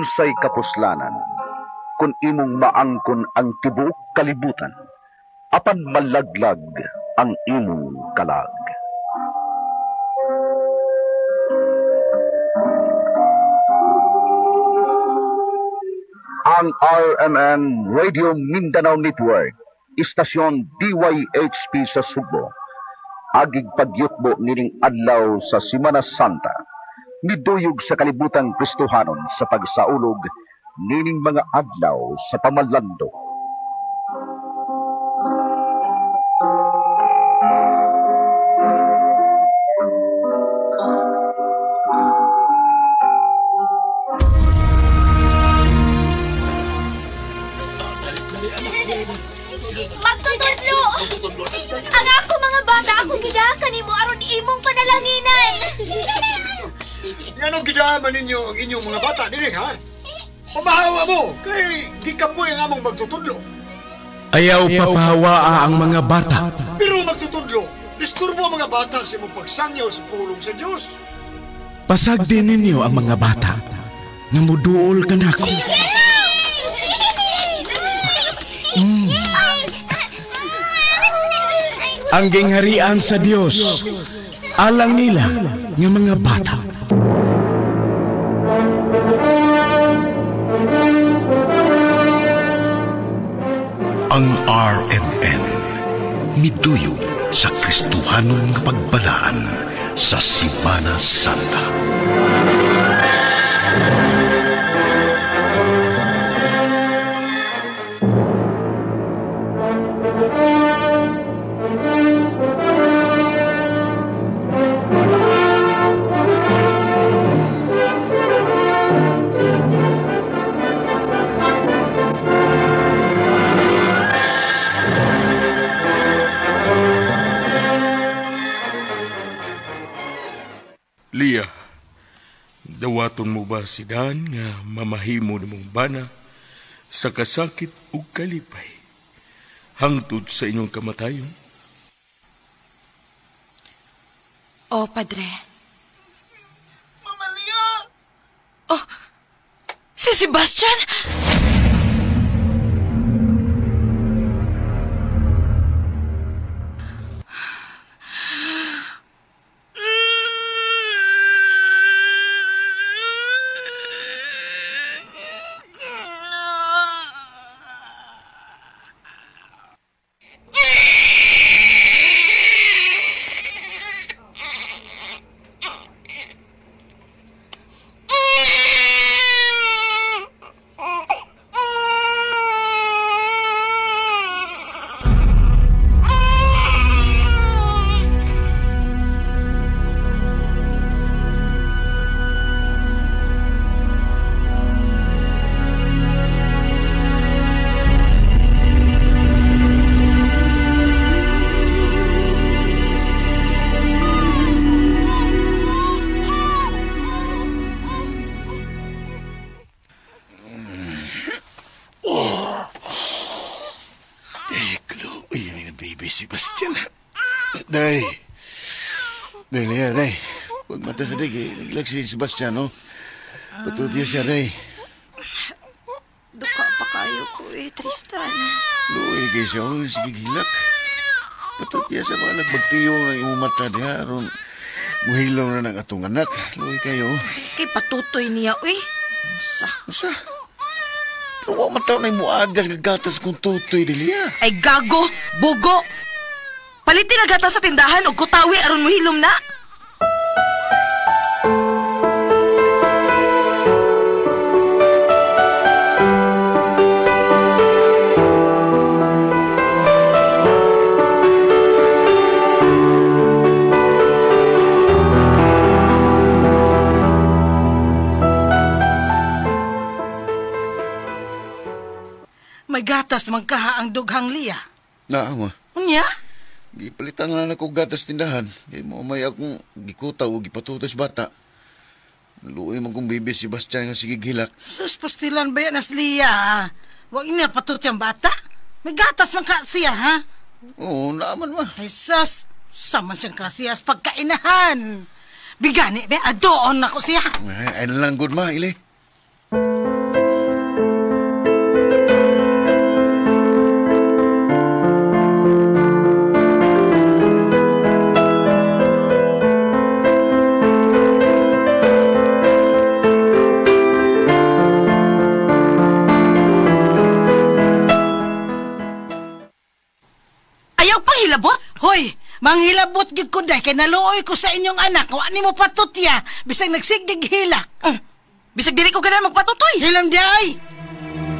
unsay kapuslanan kun imong maangkon ang tibuok kalibutan apan malaglag ang imong kalag. Ang RMN Radio Mindanao Network, istasyon DYHP sa Subo, agig pagyutbo nining adlaw sa Semana Santa, miduyog sa kalibutan Kristohanon sa pagsaulog nining mga adlaw sa pamalandong. Magtutudlo! Ang ako mga bata akong gidakan nimo aron imong panalanginan. Ngano gidaman ninyo ang inyong mga bata diri ha? Pamahawa mo kay di ka po ang among magtutudlo. Ayaw papahawaa ang mga bata. Pero magtutudlo, disturbo ang mga bata sa imong pagsangyaw sa pulong sa Diyos. Pasag din ninyo ang mga bata na muduol ka na ako. Ang gingharian sa Dios, alang nila ng mga bata. Ang RMN, miduyog sa Kristohanong pagbalaan sa Semana Santa. Lia, dawaton mo ba si Dan nga mamahimo na mong bana sa kasakit ug kalipay hangtod sa inyong kamatayon? O, Padre. Mama Lia! Oh, si Sebastian! Sebastian. Day. Day, Lia, day. Huwag mata sa day. Nagilag si Sebastian, no? Patutya siya, day. Duka pa kayo ko Tristan. Luoy kayo siya. Sige, gilak. Patutya siya mga nagbagpiyong ng imong mata diha. Aron, muhilaw na ng atong anak. Luoy kayo. Kay patutoy niya, Sa? Pero wak mataw na imuagas gagatas kung tutoy, Lia. Ay gago, bugo. Palitin na gata sa tindahan o kutawi aron muhilom na. May gatas magkaha ang dughang Lia. Naama. Unya? Gipalitan na ako gatas tindahan. Kaya mo may akong gikutaw o gipatutos bata. Luoy man kong bibi si Sebastian nga sige gilak. Sus, pastilan ba yan as Lia, ha? Huwag niya patutyang bata. May gatas man ka siya, ha? Oo, naaman ma. Ay, sus, saman siyang klasiyas pagkainahan. Bigani, be, adoon ako siya. Ay na lang good ma, ili. Manghilabot gid ko day kay naluoy ko sa inyong anak. Wa nimo patutya bisag nagsigdig hilak. Bisag diri ko ganahan magpatutoy. Hilam di ay.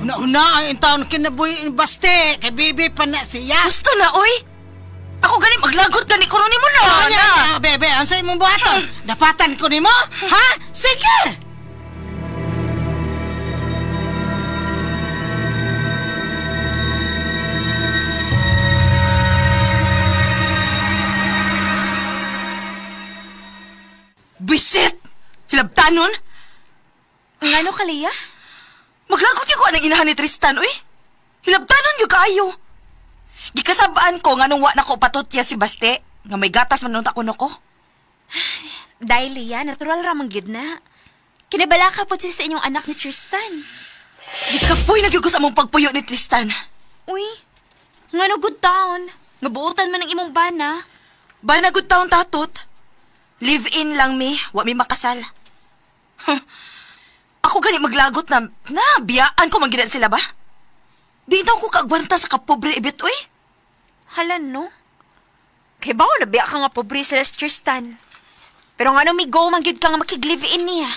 Una-una ay taon kinabuhi baste kay bibi pa na siya. Gusto na, oy. Ako gani maglagot gani ko ni mo na. Anya, bebe, ansay imong buhaton? Dapatan ko nimo? Ha? Sige. Bisit! Hilabtanon? Ngano ka, Leah? Maglagot yung ko anang inahan ni Tristan, uy. Hilabtanon yung kaayo. Gikasabaan ko nga nung wa na ko patutya si Baste, nga may gatas man nung takuno ko. Dahil, Leah, natural ramang gid na. Kinabala ka po sa inyong anak ni Tristan. Di ka po'y nagyugos among pagpuyo ni Tristan. Uy, ngano good town. Mabuutan man ang imong bana. Bana good taon tatot. Live-in lang mi, wa mi makasal. Ako gani maglagot na biyaan ko maginan sila ba? Di daw ko kaagwanta sa kapobre ibit, uy. Halan, no? Kaya ba na biya ka nga pobre sa Tristan? Pero nga nung may go, manggid ka nga makig-live-in niya.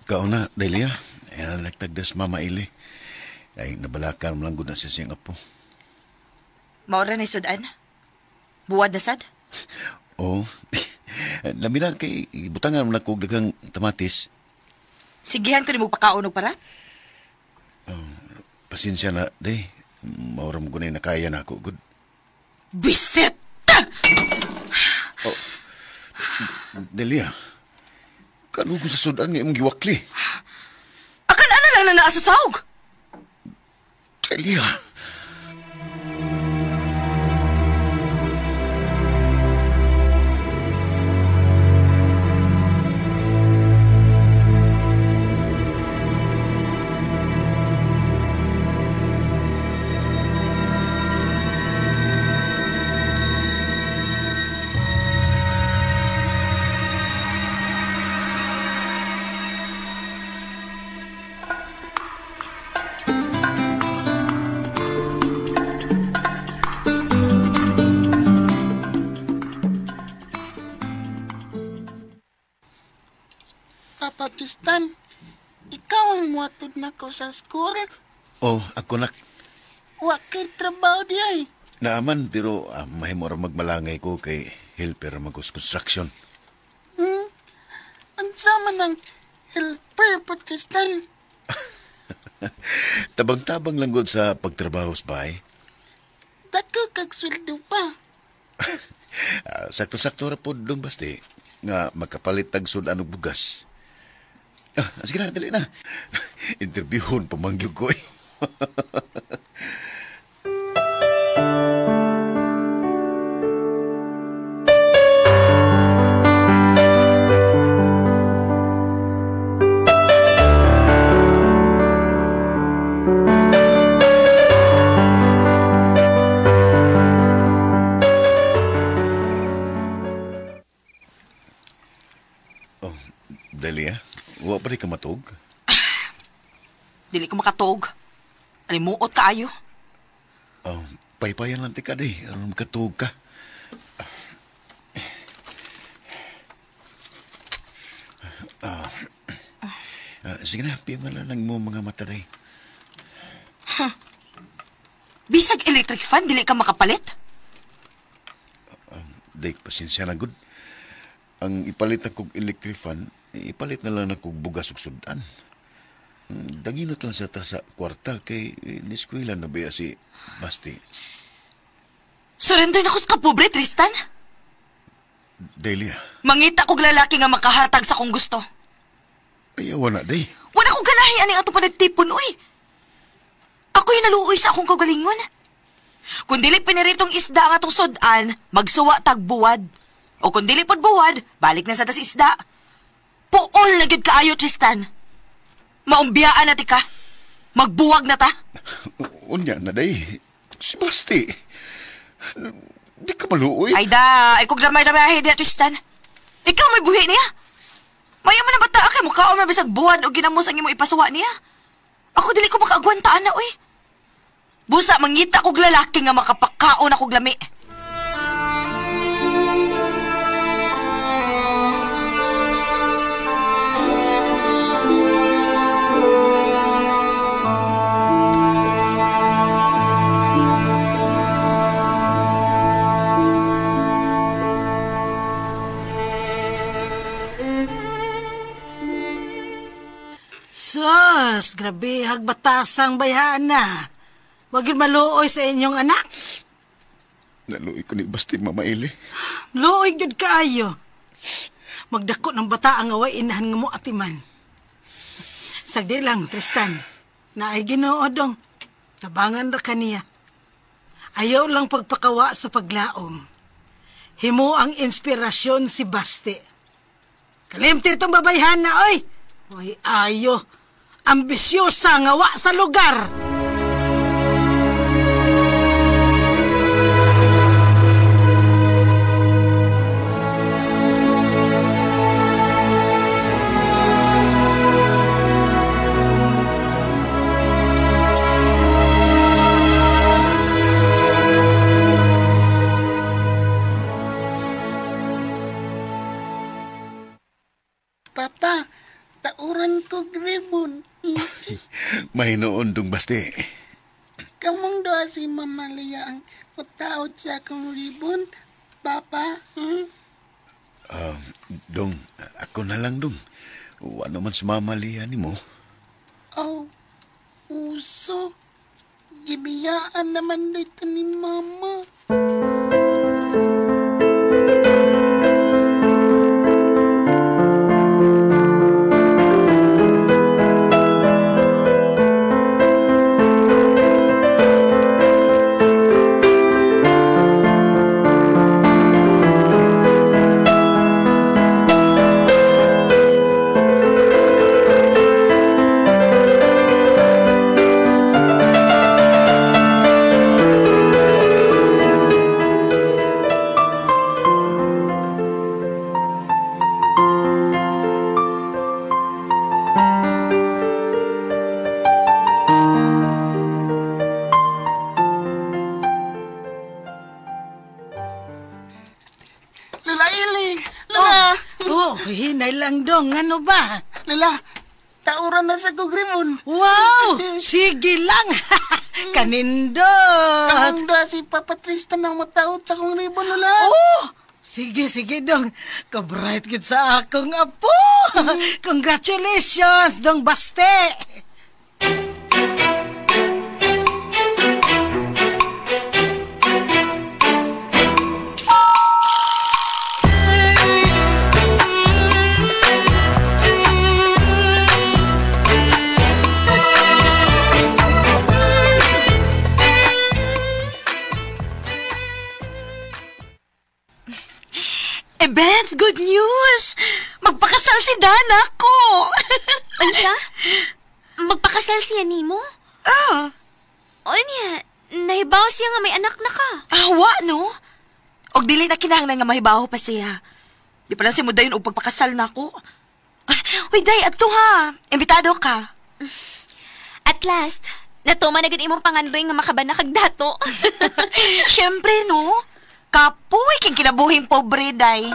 Kauna, Delia, nagtagdas Mama Ili. Ay, nabalakan mo lang gud na sa siyang apo. Maura na sudan? Buwad na sad? Oo. Lamira kay butangan mo na kog daghang tamatis. Sigihan ko ni mo pakaon og parat? Pasensya na, day. Maura mo gunay nakaya na ako, good. Bisit! Delia, kanugo sa sudan nga imong giwakli. Akan ana lang na naa sa sahog. Delia. Papa Tristan, ikaw ang muatod na ko sa school. Oh, ako nak. Wa kay trabaho di ay. Naaman, pero mahimo ra magmalangay ko kay helper mag-construction. Ang sama ng helper, Papa Tristan. Tabang-tabang lang gud sa pagtrabaho sa bahay. Dako kag sweldo pa. Sakto-sakto ra pod dong baste nga makapalit tag sudan og bugas. Sige na, dali na. Interviewon pamangyog ko eh. Delia, wa pa rin ka matog? Dili ko makatog. Alimuot kaayo. Paypayan lang tika day. Aron makatog ka. Sige na, piyangan lang mo mga mata day. Bisag electric fan, dili ka makapalit? Day, pasensya na good. Ang ipalit akong electric fan, ipalit na lang akong bugas ug sudan. Daginot lang sa ta sa kwarta kay niskwela na ba si Basti. Surrender na ko sa kapobre, Tristan. Delia. Mangita kog lalaki nga makahatag sa kong gusto. Ayaw na, day. Wala ko ganahi aning ato panagtipon, uy. Ako yung naluoy sa akong kagalingon. Kung dili piniritong isda ang atong sudan, magsuwa tagbuwad. O kung dili pod buwad, balik na sa tas isda. Puol na gyud kaayo, Tristan. Maumbiyaan na ti ka. Magbuwag na ta. Unya na day. Si Basti. Di ka maluoy. Ay da, ay kung damay-damay dia, Tristan. Ikaw may buhi niya. Maya man na bata kay mukhaon na bisag buwad o ginamos ang imo ipasuwa niya. Ako dili ko makaagwantaan na, oy. Busa, mangita kog lalaki nga makapakaon akog lami. Sus, grabe, hagbatasang bayana. Wag yun maluoy sa inyong anak. Naluoy ko ni Basti, Mama Eli. Luoy yun kaayo. Magdako ng bata ang away inahan nga mo atiman. Sagdi lang, Tristan. Na ay Ginoo dong. Tabangan ra kaniya. Ayaw lang pagpakawa sa paglaom. Himo ang inspirasyon si Basti. Kalimtir tong babayhan na, oy! Oy, ayo. Ambisyosa nga wa sa lugar. Papa, tauran ko gribon. Mahinoon dong Basti. Kamong doa si Mama Lia ang utaot sa akong ribon, Papa. Dong, ako na lang dong. Ano man si Mama Lia ni mo? Oh, uso. Gibiyaan naman dito ni Mama. Hinay lang dong, ano ba? Lala, tauran na sa kugribon. Wow! Sige lang! Kanindot! Kamong doa si Papa Tristan ang mataot sa kong ribon, Lala. Oh! Sige dong. Kabright gid sa akong apo. Congratulations, dong Baste. Beth, good news! Magpakasal si Dana ko! Ansa? Magpakasal siya nimo? Ah. O niya, nahibaw siya nga may anak na ka. Awa, no? Og dili na kinahanglan nga mahibaw pa siya. Di pala siya mo dayon og pagpakasal na ko. Uy, day, adto ha. Imbitado ka. At last, natuman na gud imong pangandoy nga makabana kag dato. Siyempre, no? Kapoy, king kinabuhing pobre, day.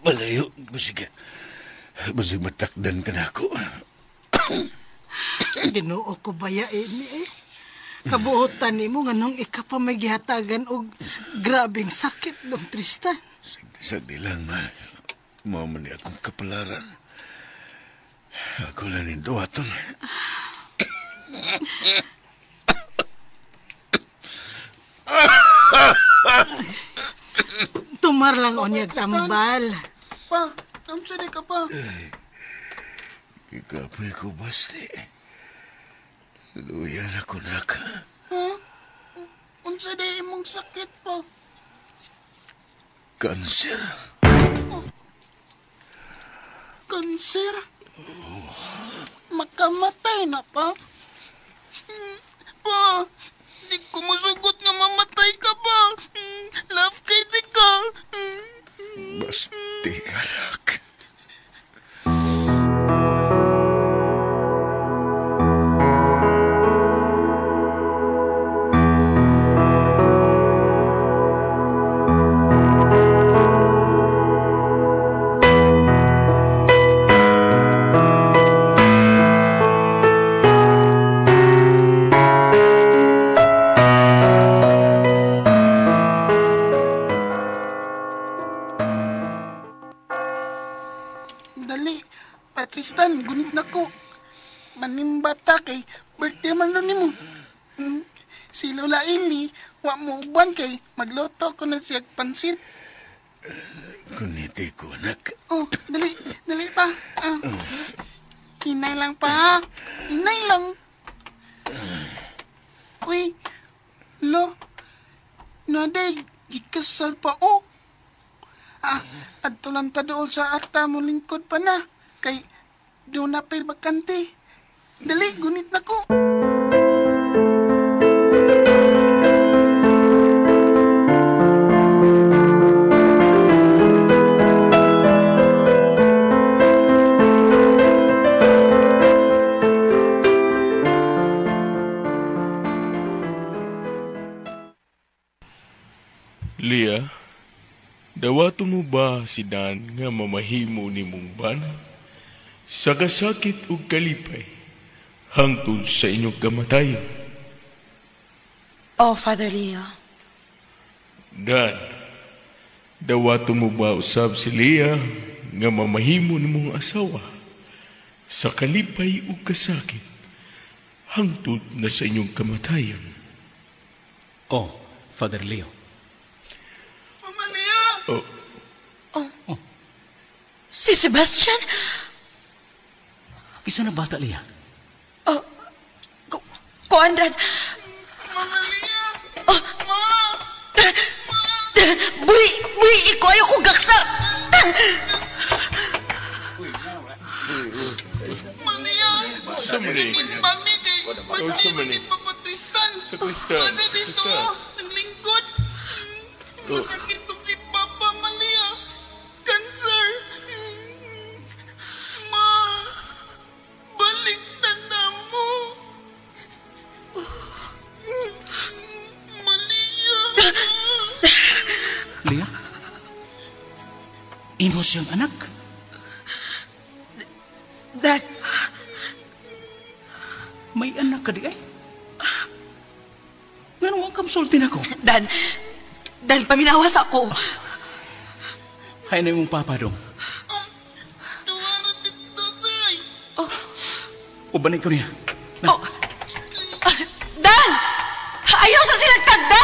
Malayo, Basig matakdan ka na ako. Ginoo ko baya ini eh. Kabuotan ni mo nga nung ika pa may gihatagan og grabing sakit, dong Tristan. Sagdi lang, ma. Mama ni akong kapalaran. Ako lang ni Duwaton. Tumar lang onyag tambal. Pa, namsari ka pa. Ikapoy ko, basti. Luyan ako na ka. Ha? Unsa day imong sakit pa? Kanser. Kanser? Makamatay na pa? Pa, di ko masugot nga mamatay ka pa. Love kay di ka. Basti, anak. Dali, Patristan, gunit na ko. Manimbata kay birthday man ron nimo. Si Lola Eli, wa mo uban kay magluto ko na siya pansit. Kuniti ko, anak. Oh, dali pa. Hinay lang pa. Hinay lang. Uy, lo, naday, gikasal pa oh. Adto lang ta dool sa arta mo lingkod pa na. Kay doon na pa'y bakante. Dali, gunit na ko. Leah, dawaton mo ba si Dan nga mamahimo ni mong bana? Sa kasakit ug kalipay, hangtod sa inyong kamatayon. Oh, Father Leo. Dan, dawaton mo ba usab si Leah nga mamahimo ni mong asawa? Sa kalipay ug kasakit, hangtod na sa inyong kamatayon. Oh, Father Leo. Oh, Si Sebastian? Isa na bata, Leah. Oh, Kuandan. Mama Lia! Oh. Bui, iko ayaw ko gaksa. Malia! Samari. Mami kay Samari. birthday ni Papa Tristan. Sa Tristan. Asa dito, Tristan. naglingkod. Masakit to si Papa Malia. Cancer. Ma, balik na mo. Malia. Leah? Ino siyang anak? Dan, May anak ka di ay? Ngano ang kamsultin ako? Dan, paminawas ako. Hay na yung papa dong. Tuwara dito, sir. Ubanin ko niya. Oh. Dan! Ayaw sa silang tagda!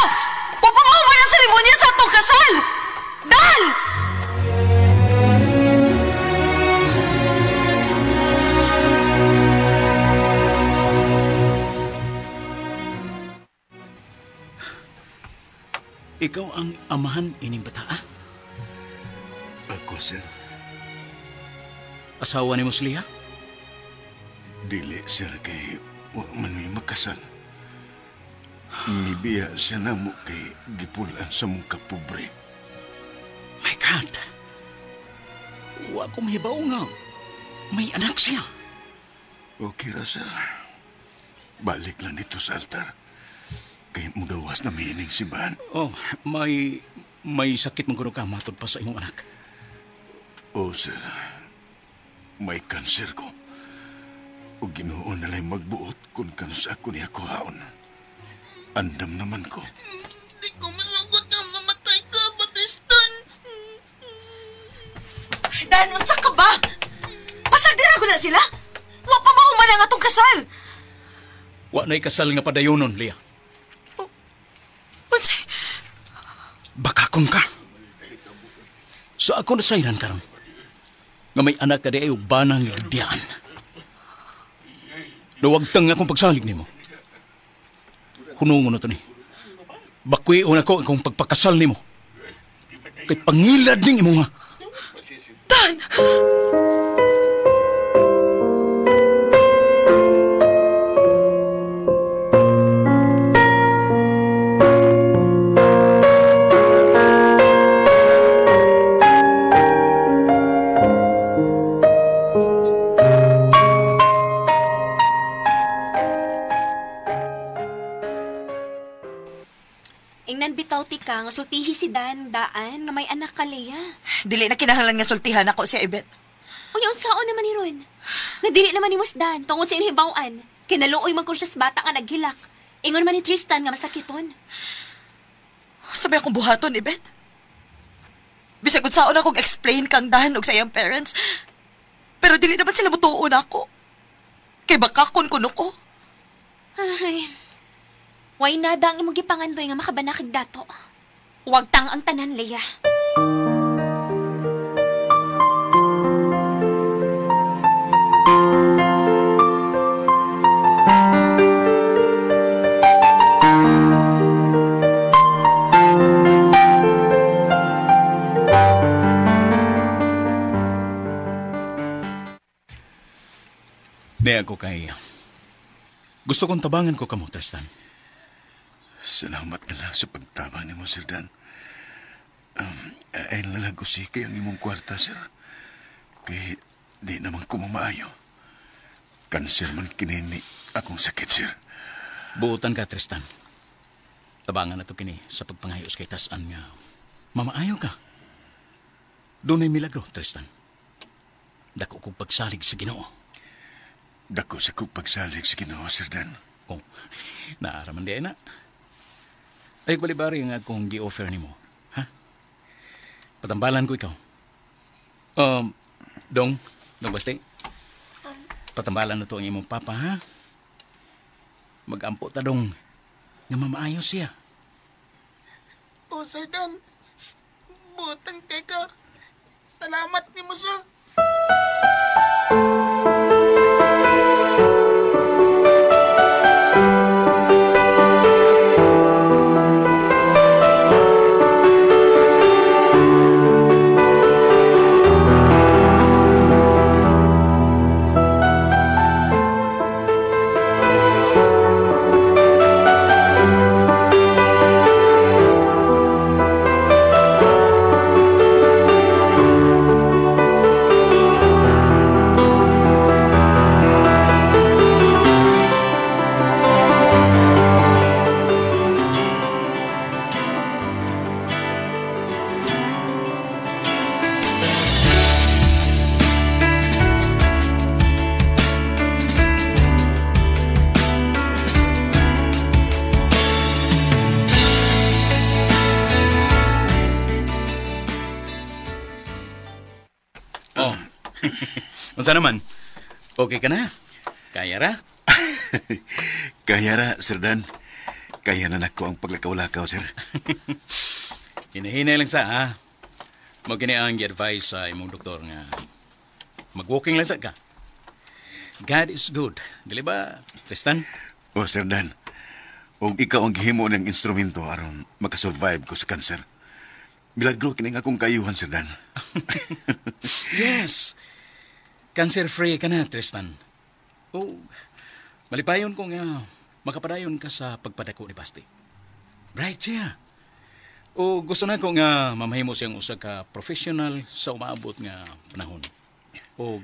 Upamaw mo ng seremonya sa atong kasal! Dan! Ikaw ang amahan ining bata, ah? Ako, sir. Asawa ni mo si Leah? Dili, sir, kay wa man may makasal. Nibiya siya na mo kay gipulan sa mong kapobre. My God! Wa ko mahibaw nga. May anak siya. Okay ra, sir. Balik lang dito sa altar. Kay mugawas na may ining simbahan. Oh, may sakit mong ka matod pa sa imong anak. Oh, sir. May kanser ko. O Ginoo na lang magbuot kung kanus ako niya kuhaon. Andam naman ko. Di ko masugot na mamatay ka, Patristan. Dan, unsa ka ba? Pasagdira ko na sila? ikasal! Wa na ikasal nga padayonon, Leah. Unsay? Bakakon ka. Sa ako nasayran karon. Nga may anak ka di ay banang ligdiyaan. Nawagtang akong pagsalig nimo. Hunungon na to ni. Bakwion ako akong pagpakasal nimo. Kay pangilad ning imo nga. Dan! Ingnan bitaw ti ka, nga sultihi si Dan, daan, nga may anak ka, Leah. Dili na kinahanglan nga sultihan ako si Ibet. Unya, unsaon naman ni Ron? Nga dili naman ni Dan, tungod sa inihibawaan. Kinaluoy man ko siya sa bata nga naghilak. Ingon man ni Tristan nga masakiton. Sabi akong buhaton, Ibet. Bisag unsaon akong explain kang Dan og sa iyang parents. Pero dili naman sila mutuon ako. Kay bakakon kuno ko. Ay, way nada ang imong gipangandoy nga makabanakig dato. Huwag tang ang tanan, Leah. Di ako kay... Gusto kong tabangan ko kamo, Tristan. Salamat na lang sa pagtabang ni mo, Sir Dan. Ay nalagusi kay ang imong kwarta, Sir. Kay di naman ko mamaayo. Kanser man kinini akong sakit, Sir. Buutan ka, Tristan. Tabangan na to kini sa pagpangayos kay Tasan nga. Mamaayo ka. Doon ay milagro, Tristan. Dako kong pagsalig sa Ginoo. Dako sa kong pagsalig sa Ginoo, Sir Dan. Oh, naaraman di na. Ay, balibari nga akong gi-offer ni mo. Ha? Patambalan ko ikaw. Dong Basti. Patambalan na to ang imong papa, ha? Mag-ampo ta, Dong. Nga mamaayos siya. O, Sir Dan. Butan kay ka. Salamat ni mo, sir. Unsa naman? Okay ka na? Kaya ra? Kaya ra, Sir Dan. Kaya na nako ang paglakaw-lakaw, Sir. Hinahinay lang sa, ha? Magkini ang gi-advise sa imong doktor nga mag-walking lang sa ka. God is good. Dili ba, Tristan? O, Sir Dan. O ikaw ang gihimo ng instrumento aron makasurvive ko sa cancer. Milagro kining akong kayuhan, Sir Dan. Yes. Cancer-free ka na, Tristan. Oh, malipayon ko nga makapadayon ka sa pagpadako ni Basti. Bright siya. O gusto na ko nga mamahimo siyang usa ka professional sa umaabot nga panahon. O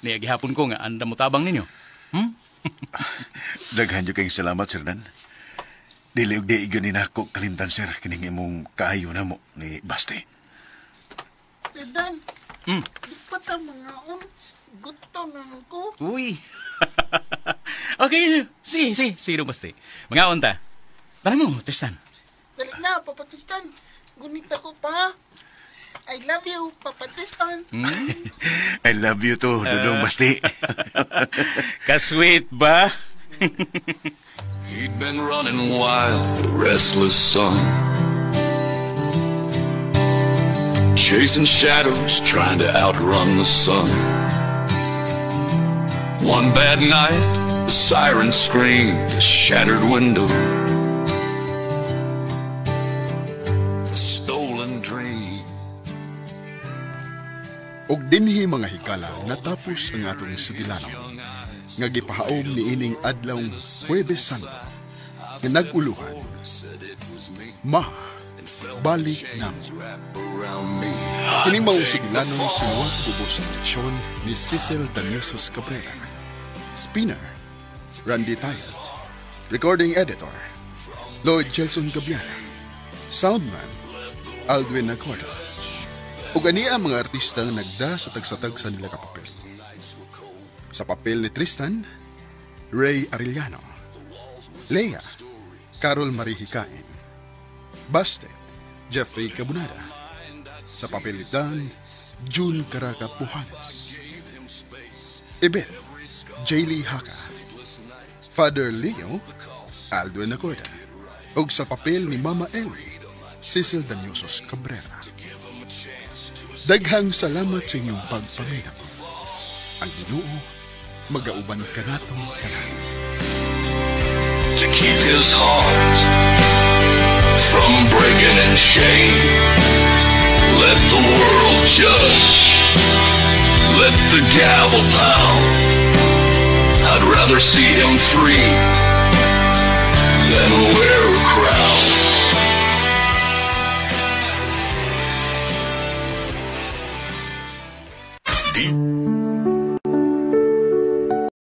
niyagihapon ko nga anda mo tabang ninyo. Daghan jud kayong salamat, Sir Dan. Dili og di igyon ni nako kalimtan, Sir, kining imong kaayo na mo ni Basti. Sir Dan. Di pa ta mga gusto naman ko. Uy. Okay, sige Basti. Mga unta. Tara mo, Tristan. Dali na, Papa Tristan. Gunit ako pa. I love you, Papa Tristan. I love you too, Dudong Basti. Kasweet ba? He'd been running wild, a restless son, chasing shadows, trying to outrun the sun. One bad night, the siren screamed, a shattered window, a stolen dream. Og dinhi mga hikala natapos ang atong sugilanon nga gipahaom ni ining adlawng Huwebes Santo nga naguluhan balik namo. Kining maong sugilanon sinuwat ubos sa direksyon ni Cecil Daniosos Cabrera, spinner Randy Tayat, recording editor Lloyd Gelson Gabiana, soundman Aldwin Nacorda. Ug ani ang mga artista nga nagda sa tagsatag sa nila kapapel. Sa papel ni Tristan, Ray Arellano. Leia, Carol Marie Hikain. Bastet, Jeffrey Cabunada. Sa papel ni Dan, June Caraca Pujanes. Ibet, Jaylee Haka. Father Leo, Aldwin Nacorda. Ug sa papel ni Mama Ellie, Cecil Daniosos Cabrera. Daghang salamat sa inyong pagpaminaw. Ang Ginoo magauban ka natong tanan. To keep his heart from breaking in shame, let the world judge, let the gavel pound. I'd rather see him free